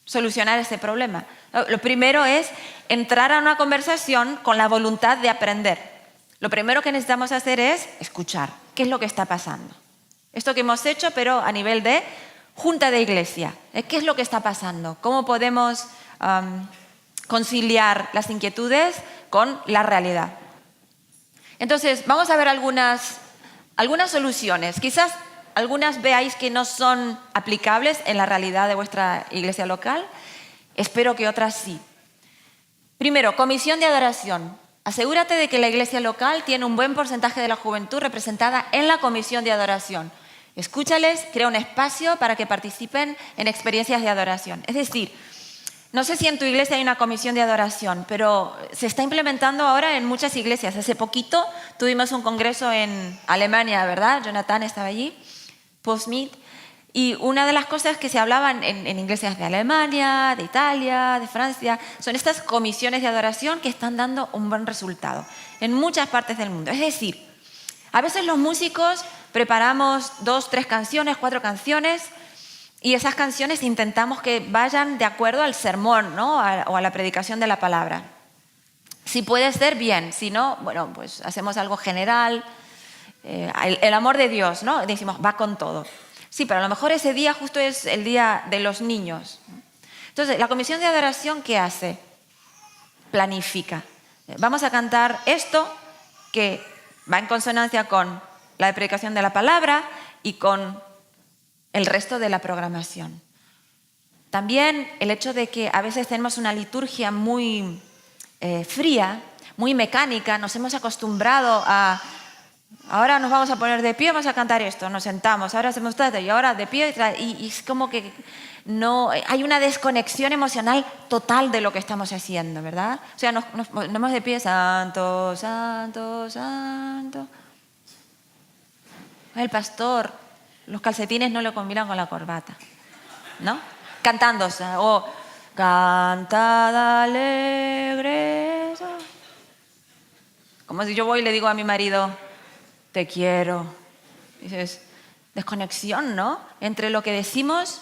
solucionar ese problema? Lo primero es entrar a una conversación con la voluntad de aprender. Lo primero que necesitamos hacer es escuchar. ¿Qué es lo que está pasando? Esto que hemos hecho, pero a nivel de junta de iglesia. ¿Qué es lo que está pasando? ¿Cómo podemos conciliar las inquietudes con la realidad? Entonces, vamos a ver algunas soluciones. Quizás algunas veáis que no son aplicables en la realidad de vuestra iglesia local. Espero que otras sí. Primero, comisión de adoración. Asegúrate de que la iglesia local tiene un buen porcentaje de la juventud representada en la comisión de adoración. Escúchales, crea un espacio para que participen en experiencias de adoración. Es decir, no sé si en tu iglesia hay una comisión de adoración, pero se está implementando ahora en muchas iglesias. Hace poquito tuvimos un congreso en Alemania, ¿verdad? Jonathan estaba allí, Post-Meet. Y una de las cosas que se hablaban en iglesias de Alemania, de Italia, de Francia, son estas comisiones de adoración que están dando un buen resultado en muchas partes del mundo. Es decir, a veces los músicos preparamos 2, 3 canciones, 4 canciones, y esas canciones intentamos que vayan de acuerdo al sermón, ¿no? O a la predicación de la palabra. Si puede ser, bien. Si no, bueno, pues hacemos algo general. El amor de Dios, ¿no? Decimos, va con todo. Sí, pero a lo mejor ese día justo es el día de los niños. Entonces, la comisión de adoración, ¿qué hace? Planifica. Vamos a cantar esto que va en consonancia con la predicación de la palabra y con el resto de la programación. También el hecho de que a veces tenemos una liturgia muy fría, muy mecánica, nos hemos acostumbrado a ahora nos vamos a poner de pie, vamos a cantar esto, nos sentamos, ahora hacemos todo y ahora de pie y es como que no hay una desconexión emocional total de lo que estamos haciendo, ¿verdad? O sea, nos ponemos de pie, santo, santo, santo. El pastor, los calcetines no le combinan con la corbata, ¿no? Cantando, o cantad alegres. Como si yo voy y le digo a mi marido, te quiero. Dices, desconexión, ¿no? Entre lo que decimos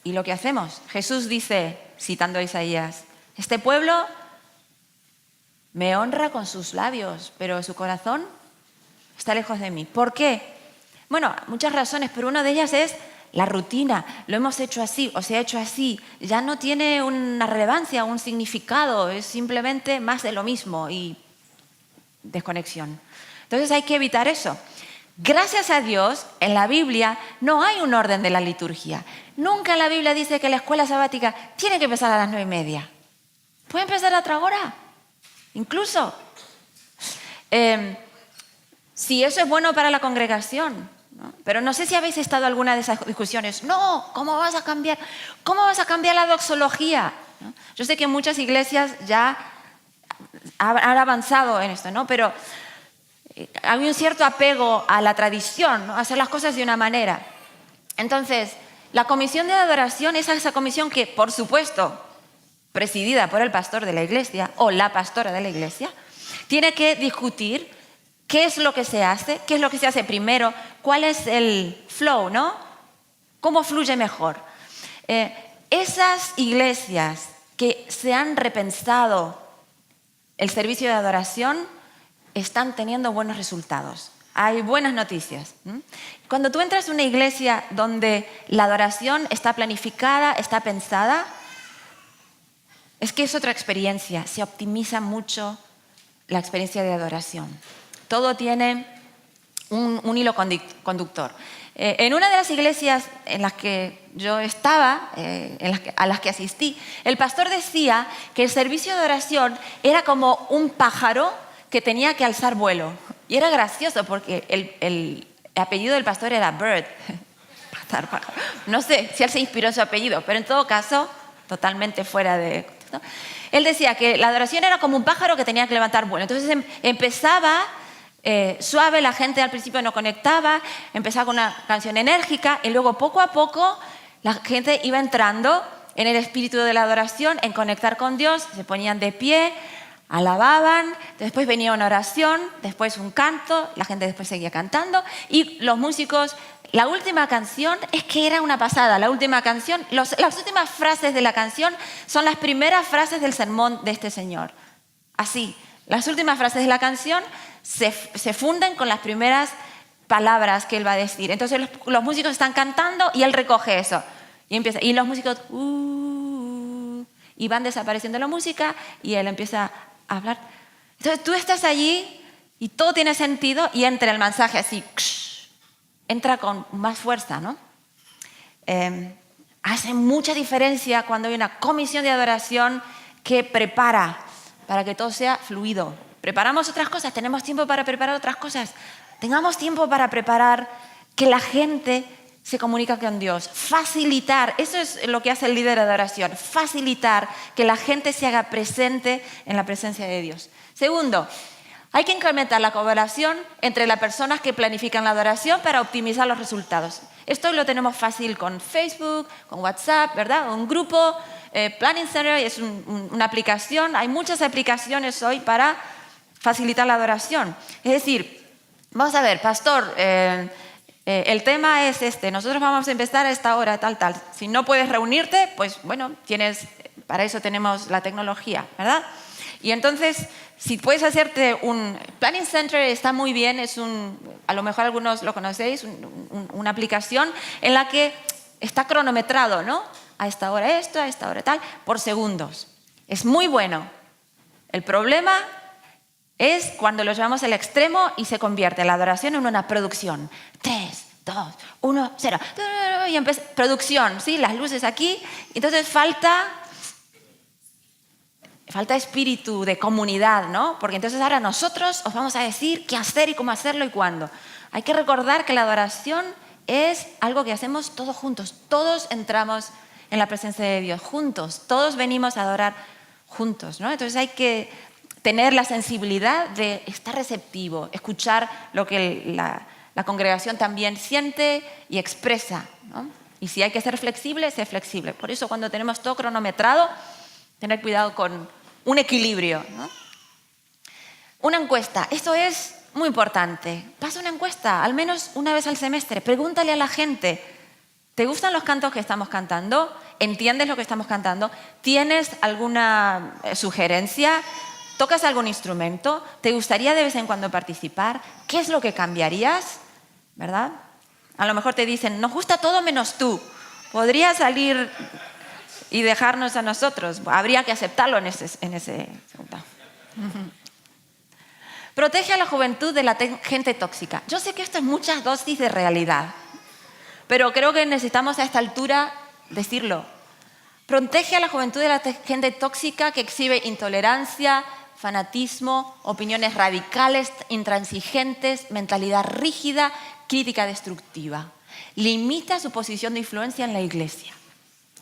y lo que hacemos. Jesús dice, citando a Isaías, este pueblo me honra con sus labios, pero su corazón está lejos de mí. ¿Por qué? Bueno, muchas razones, pero una de ellas es la rutina, lo hemos hecho así o se ha hecho así, ya no tiene una relevancia, un significado, es simplemente más de lo mismo y desconexión. Entonces hay que evitar eso. Gracias a Dios, en la Biblia no hay un orden de la liturgia. Nunca en la Biblia dice que la escuela sabática tiene que empezar a las 9:30. Puede empezar a otra hora, incluso. Si eso es bueno para la congregación, ¿no? Pero no sé si habéis estado en alguna de esas discusiones. No, ¿cómo vas a cambiar? ¿Cómo vas a cambiar la doxología? ¿No? Yo sé que muchas iglesias ya han avanzado en esto, ¿no? Pero hay un cierto apego a la tradición, ¿no? A hacer las cosas de una manera. Entonces, la comisión de adoración es esa comisión que, por supuesto, presidida por el pastor de la iglesia o la pastora de la iglesia, tiene que discutir qué es lo que se hace, qué es lo que se hace primero, cuál es el flow, ¿no? Cómo fluye mejor. Esas iglesias que se han repensado el servicio de adoración están teniendo buenos resultados. Hay buenas noticias. Cuando tú entras en una iglesia donde la adoración está planificada, está pensada, es que es otra experiencia. Se optimiza mucho la experiencia de adoración. Todo tiene un hilo conductor. En una de las iglesias en las que yo estaba, a las que asistí, el pastor decía que el servicio de oración era como un pájaro que tenía que alzar vuelo. Y era gracioso porque el apellido del pastor era Bird. No sé si él se inspiró en su apellido, pero en todo caso, totalmente fuera de contexto. Él decía que la adoración era como un pájaro que tenía que levantar vuelo. Entonces empezaba suave, la gente al principio no conectaba, empezaba con una canción enérgica y luego poco a poco la gente iba entrando en el espíritu de la adoración, en conectar con Dios, se ponían de pie, alababan, después venía una oración, después un canto, la gente después seguía cantando y los músicos, la última canción es que era una pasada, la última canción, las últimas frases de la canción son las primeras frases del sermón de este señor. Así, las últimas frases de la canción se funden con las primeras palabras que él va a decir. Entonces los músicos están cantando y él recoge eso. Y los músicos y van desapareciendo la música y él empieza a hablar. Entonces tú estás allí y todo tiene sentido y entra el mensaje así, entra con más fuerza, ¿no? Hace mucha diferencia cuando hay una comisión de adoración que prepara para que todo sea fluido. Preparamos otras cosas, tenemos tiempo para preparar otras cosas. Tengamos tiempo para preparar que la gente se comunica con Dios. Facilitar, eso es lo que hace el líder de adoración, facilitar que la gente se haga presente en la presencia de Dios. Segundo, hay que incrementar la colaboración entre las personas que planifican la adoración para optimizar los resultados. Esto lo tenemos fácil con Facebook, con WhatsApp, ¿verdad? Un grupo, Planning Center es una aplicación. Hay muchas aplicaciones hoy para facilitar la adoración. Es decir, vamos a ver, pastor, el tema es este, nosotros vamos a empezar a esta hora, tal. Si no puedes reunirte, pues bueno, para eso tenemos la tecnología, ¿verdad? Y entonces, si puedes hacerte un Planning Center, está muy bien, a lo mejor algunos lo conocéis, una aplicación en la que está cronometrado, ¿no? A esta hora esto, a esta hora tal, por segundos. Es muy bueno. El problema es cuando lo llevamos al extremo y se convierte la adoración en una producción. 3, 2, 1, 0. Y producción, ¿sí? Las luces aquí. Entonces falta espíritu de comunidad, ¿no? Porque entonces ahora nosotros os vamos a decir qué hacer y cómo hacerlo y cuándo. Hay que recordar que la adoración es algo que hacemos todos juntos. Todos entramos en la presencia de Dios juntos. Todos venimos a adorar juntos, ¿no? Entonces hay que tener la sensibilidad de estar receptivo, escuchar lo que la congregación también siente y expresa, ¿no? Y si hay que ser flexible, ser flexible. Por eso cuando tenemos todo cronometrado, tener cuidado con un equilibrio, ¿no? Una encuesta, esto es muy importante. Pasa una encuesta, al menos una vez al semestre. Pregúntale a la gente, ¿te gustan los cantos que estamos cantando? ¿Entiendes lo que estamos cantando? ¿Tienes alguna sugerencia? ¿Tocas algún instrumento? ¿Te gustaría de vez en cuando participar? ¿Qué es lo que cambiarías? ¿Verdad? A lo mejor te dicen, nos gusta todo menos tú. ¿Podría salir y dejarnos a nosotros? Habría que aceptarlo en ese segundo. Protege a la juventud de la gente tóxica. Yo sé que esto es muchas dosis de realidad, pero creo que necesitamos a esta altura decirlo. Protege a la juventud de la gente tóxica que exhibe intolerancia, fanatismo, opiniones radicales, intransigentes, mentalidad rígida, crítica destructiva. Limita su posición de influencia en la iglesia.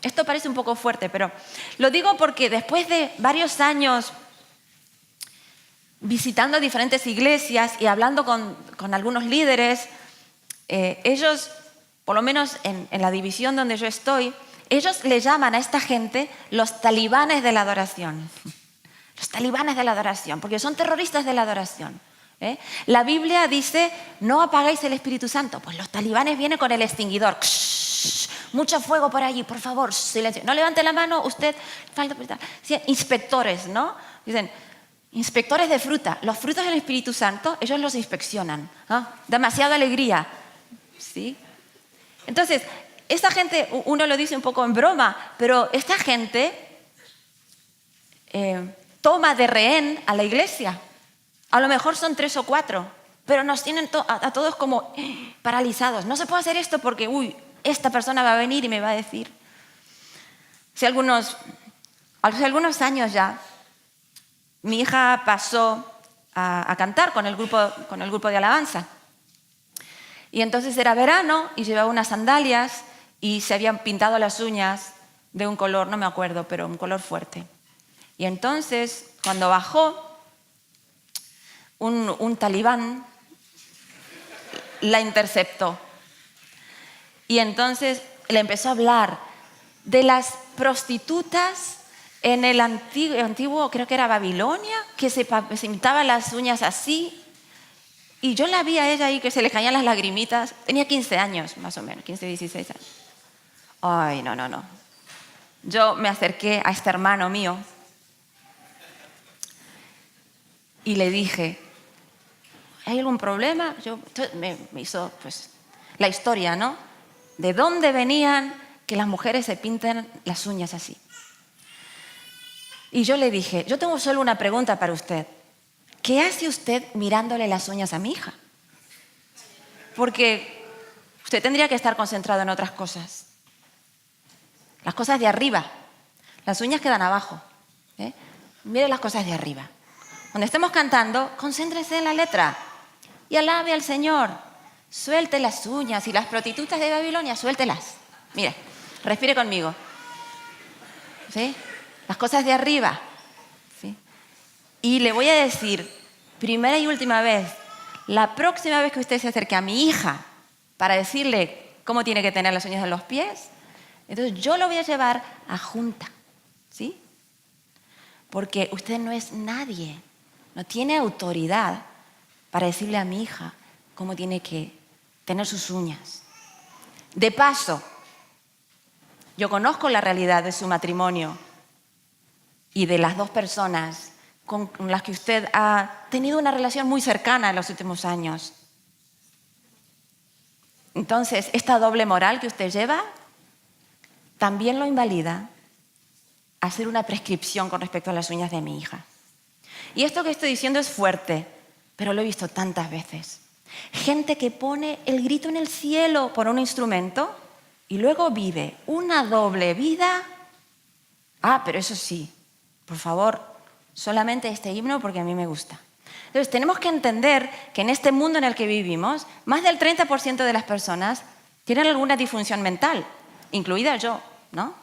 Esto parece un poco fuerte, pero lo digo porque después de varios años visitando diferentes iglesias y hablando con algunos líderes, ellos, por lo menos en la división donde yo estoy, ellos le llaman a esta gente los talibanes de la adoración. Los talibanes de la adoración, porque son terroristas de la adoración. La Biblia dice, no apagáis el Espíritu Santo. Pues los talibanes vienen con el extinguidor. Mucho fuego por allí, por favor, silencio. No levante la mano, usted. Sí, inspectores, ¿no? Dicen, inspectores de fruta. Los frutos del Espíritu Santo, ellos los inspeccionan. Demasiada alegría. ¿Sí? Entonces, esta gente, uno lo dice un poco en broma, pero esta gente toma de rehén a la iglesia. A lo mejor son 3 o 4, pero nos tienen a todos como paralizados. No se puede hacer esto porque, esta persona va a venir y me va a decir. Hace algunos años ya, mi hija pasó a cantar con el grupo de alabanza. Y entonces era verano y llevaba unas sandalias y se habían pintado las uñas de un color, no me acuerdo, pero un color fuerte. Y entonces, cuando bajó, un talibán la interceptó. Y entonces le empezó a hablar de las prostitutas en el antiguo, creo que era Babilonia, que se pintaban las uñas así. Y yo la vi a ella ahí que se le caían las lagrimitas. Tenía 15 años, más o menos, 15, 16 años. Ay, no. Yo me acerqué a este hermano mío y le dije, ¿hay algún problema? Me hizo la historia, ¿no? ¿De dónde venían que las mujeres se pinten las uñas así? Y yo le dije, yo tengo solo una pregunta para usted. ¿Qué hace usted mirándole las uñas a mi hija? Porque usted tendría que estar concentrado en otras cosas. Las cosas de arriba. Las uñas quedan abajo. Mire las cosas de arriba. Cuando estemos cantando, concéntrese en la letra y alabe al Señor. Suelte las uñas y las prostitutas de Babilonia, suéltelas. Mire, respire conmigo. ¿Sí? Las cosas de arriba. ¿Sí? Y le voy a decir, primera y última vez, la próxima vez que usted se acerque a mi hija para decirle cómo tiene que tener las uñas en los pies, entonces yo lo voy a llevar a junta. ¿Sí? Porque usted no es nadie. No tiene autoridad para decirle a mi hija cómo tiene que tener sus uñas. De paso, yo conozco la realidad de su matrimonio y de las 2 personas con las que usted ha tenido una relación muy cercana en los últimos años. Entonces, esta doble moral que usted lleva también lo invalida hacer una prescripción con respecto a las uñas de mi hija. Y esto que estoy diciendo es fuerte, pero lo he visto tantas veces. Gente que pone el grito en el cielo por un instrumento y luego vive una doble vida. Pero eso sí, por favor, solamente este himno porque a mí me gusta. Entonces tenemos que entender que en este mundo en el que vivimos, más del 30% de las personas tienen alguna disfunción mental, incluida yo, ¿no?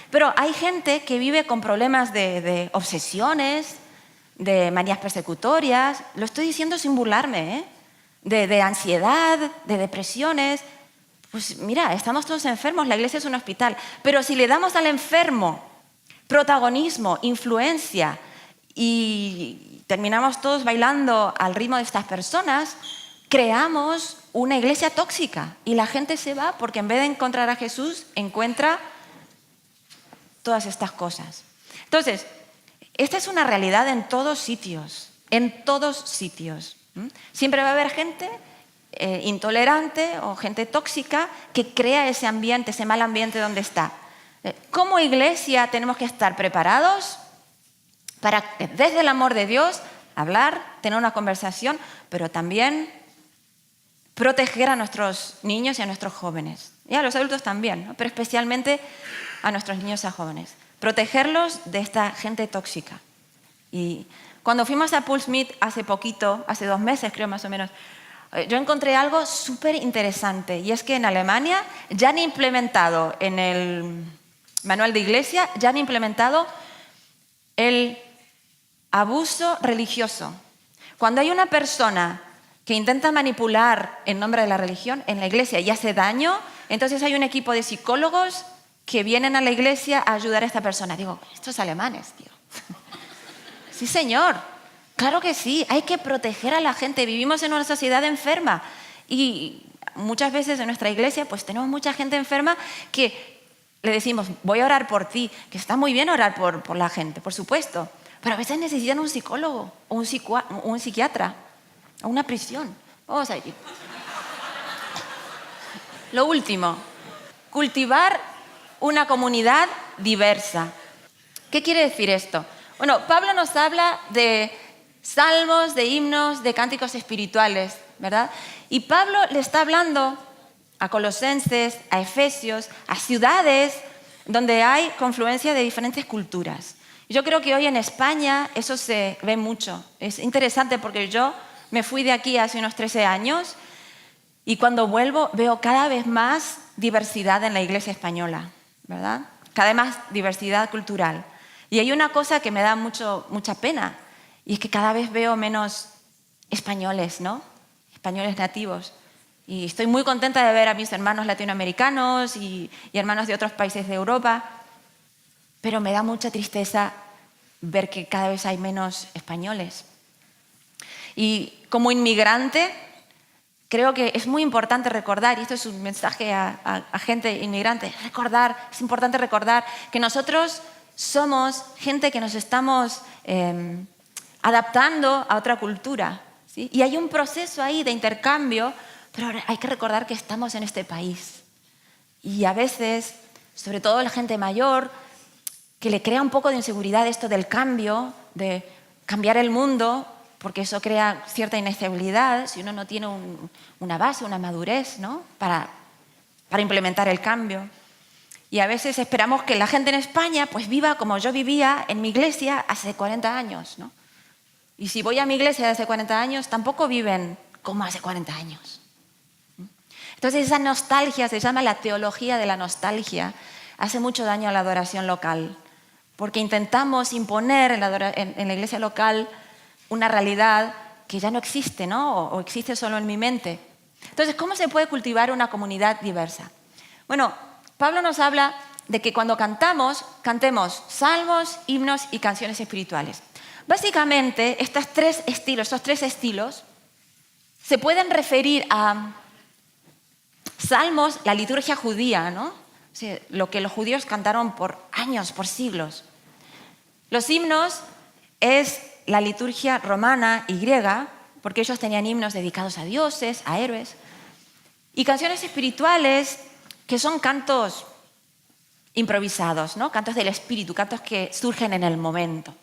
Pero hay gente que vive con problemas de obsesiones, de manías persecutorias, lo estoy diciendo sin burlarme, de ansiedad, de depresiones. Pues mira, estamos todos enfermos, la iglesia es un hospital, pero si le damos al enfermo protagonismo, influencia y terminamos todos bailando al ritmo de estas personas, creamos una iglesia tóxica y la gente se va porque en vez de encontrar a Jesús, encuentra todas estas cosas. Entonces, esta es una realidad en todos sitios, en todos sitios. Siempre va a haber gente intolerante o gente tóxica que crea ese ambiente, ese mal ambiente donde está. Como iglesia tenemos que estar preparados para, desde el amor de Dios, hablar, tener una conversación, pero también proteger a nuestros niños y a nuestros jóvenes. Y a los adultos también, ¿no? Pero especialmente a nuestros niños y a jóvenes. Protegerlos de esta gente tóxica. Y cuando fuimos a Paul Smith hace poquito, hace 2 meses creo más o menos, yo encontré algo súper interesante. Y es que en Alemania ya han implementado en el manual de iglesia, ya han implementado el abuso religioso. Cuando hay una persona que intenta manipular en nombre de la religión en la iglesia y hace daño, entonces hay un equipo de psicólogos que vienen a la iglesia a ayudar a esta persona. Digo, estos alemanes, tío. Sí, señor. Claro que sí. Hay que proteger a la gente. Vivimos en una sociedad enferma. Y muchas veces en nuestra iglesia pues tenemos mucha gente enferma que le decimos, voy a orar por ti. Que está muy bien orar por la gente, por supuesto. Pero a veces necesitan un psicólogo o un psiquiatra o una prisión. Vamos a ir. Lo último, cultivar una comunidad diversa. ¿Qué quiere decir esto? Bueno, Pablo nos habla de salmos, de himnos, de cánticos espirituales, ¿verdad? Y Pablo le está hablando a colosenses, a efesios, a ciudades donde hay confluencia de diferentes culturas. Yo creo que hoy en España eso se ve mucho. Es interesante porque yo me fui de aquí hace unos 13 años y cuando vuelvo veo cada vez más diversidad en la iglesia española, ¿verdad? Cada vez más diversidad cultural. Y hay una cosa que me da mucha pena, y es que cada vez veo menos españoles, ¿no? Españoles nativos. Y estoy muy contenta de ver a mis hermanos latinoamericanos y hermanos de otros países de Europa, pero me da mucha tristeza ver que cada vez hay menos españoles. Y como inmigrante, creo que es muy importante recordar, y esto es un mensaje a gente inmigrante, es importante recordar que nosotros somos gente que nos estamos adaptando a otra cultura, ¿sí? Y hay un proceso ahí de intercambio, pero hay que recordar que estamos en este país. Y a veces, sobre todo la gente mayor, que le crea un poco de inseguridad esto del cambio, de cambiar el mundo, porque eso crea cierta inestabilidad si uno no tiene una base, una madurez, ¿no? para implementar el cambio. Y a veces esperamos que la gente en España pues viva como yo vivía en mi iglesia hace 40 años, ¿no? Y si voy a mi iglesia de hace 40 años, tampoco viven como hace 40 años. Entonces esa nostalgia, se llama la teología de la nostalgia, hace mucho daño a la adoración local, porque intentamos imponer en la iglesia local una realidad que ya no existe, ¿no? O existe solo en mi mente. Entonces, ¿cómo se puede cultivar una comunidad diversa? Bueno, Pablo nos habla de que cuando cantemos salmos, himnos y canciones espirituales. Básicamente, estos tres estilos, se pueden referir a salmos, la liturgia judía, ¿no? O sea, lo que los judíos cantaron por años, por siglos. Los himnos es la liturgia romana y griega, porque ellos tenían himnos dedicados a dioses, a héroes. Y canciones espirituales, que son cantos improvisados, ¿no? Cantos del espíritu, cantos que surgen en el momento.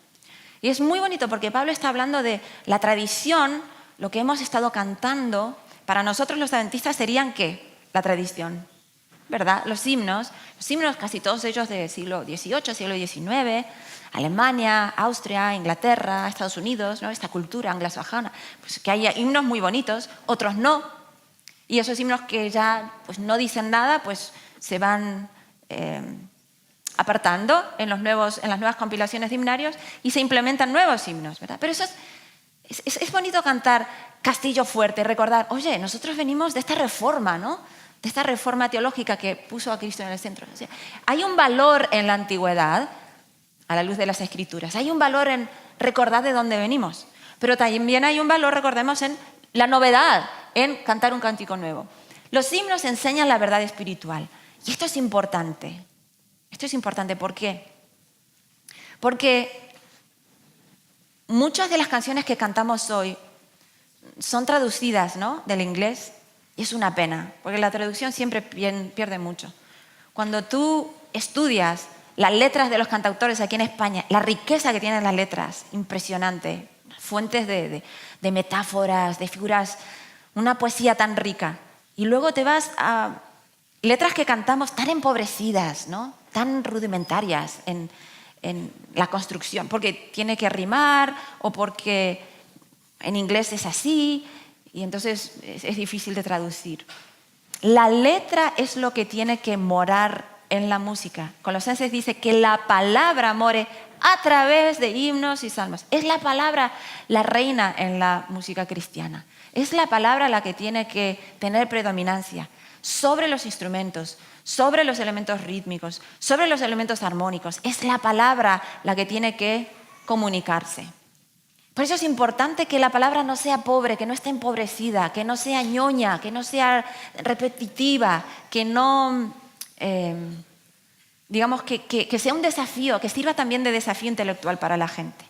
Y es muy bonito porque Pablo está hablando de la tradición, lo que hemos estado cantando. Para nosotros los adventistas serían ¿qué? La tradición, ¿verdad? Los himnos casi todos ellos del siglo XVIII, siglo XIX, Alemania, Austria, Inglaterra, Estados Unidos, ¿no? Esta cultura anglosajona, pues que hay himnos muy bonitos, otros no. Y esos himnos que ya pues, no dicen nada, pues se van apartando en las nuevas compilaciones de himnarios y se implementan nuevos himnos, ¿verdad? Pero eso es bonito cantar Castillo Fuerte, recordar, oye, nosotros venimos de esta reforma, ¿no? De esta reforma teológica que puso a Cristo en el centro. O sea, hay un valor en la antigüedad, a la luz de las Escrituras, hay un valor en recordar de dónde venimos, pero también hay un valor, recordemos, en la novedad, en cantar un cántico nuevo. Los himnos enseñan la verdad espiritual. Y esto es importante. ¿Por qué? Porque muchas de las canciones que cantamos hoy son traducidas, ¿no? Del inglés es una pena, porque la traducción siempre pierde mucho. Cuando tú estudias las letras de los cantautores aquí en España, la riqueza que tienen las letras, impresionante, fuentes de metáforas, de figuras, una poesía tan rica. Y luego te vas a letras que cantamos tan empobrecidas, ¿no? Tan rudimentarias en la construcción, porque tiene que rimar o porque en inglés es así y entonces es difícil de traducir. La letra es lo que tiene que morar en la música. Colosenses dice que la palabra more a través de himnos y salmos. Es la palabra la reina en la música cristiana. Es la palabra la que tiene que tener predominancia sobre los instrumentos, sobre los elementos rítmicos, sobre los elementos armónicos. Es la palabra la que tiene que comunicarse. Por eso es importante que la palabra no sea pobre, que no esté empobrecida, que no sea ñoña, que no sea repetitiva, que no, digamos, que sea un desafío, que sirva también de desafío intelectual para la gente.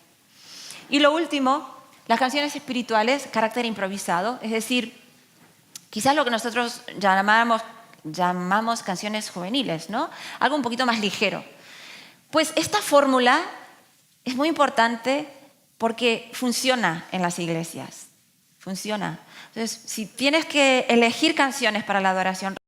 Y lo último, las canciones espirituales, carácter improvisado, es decir, quizás lo que nosotros llamamos canciones juveniles, ¿no? Algo un poquito más ligero. Pues esta fórmula es muy importante porque funciona en las iglesias. Funciona. Entonces, si tienes que elegir canciones para la adoración,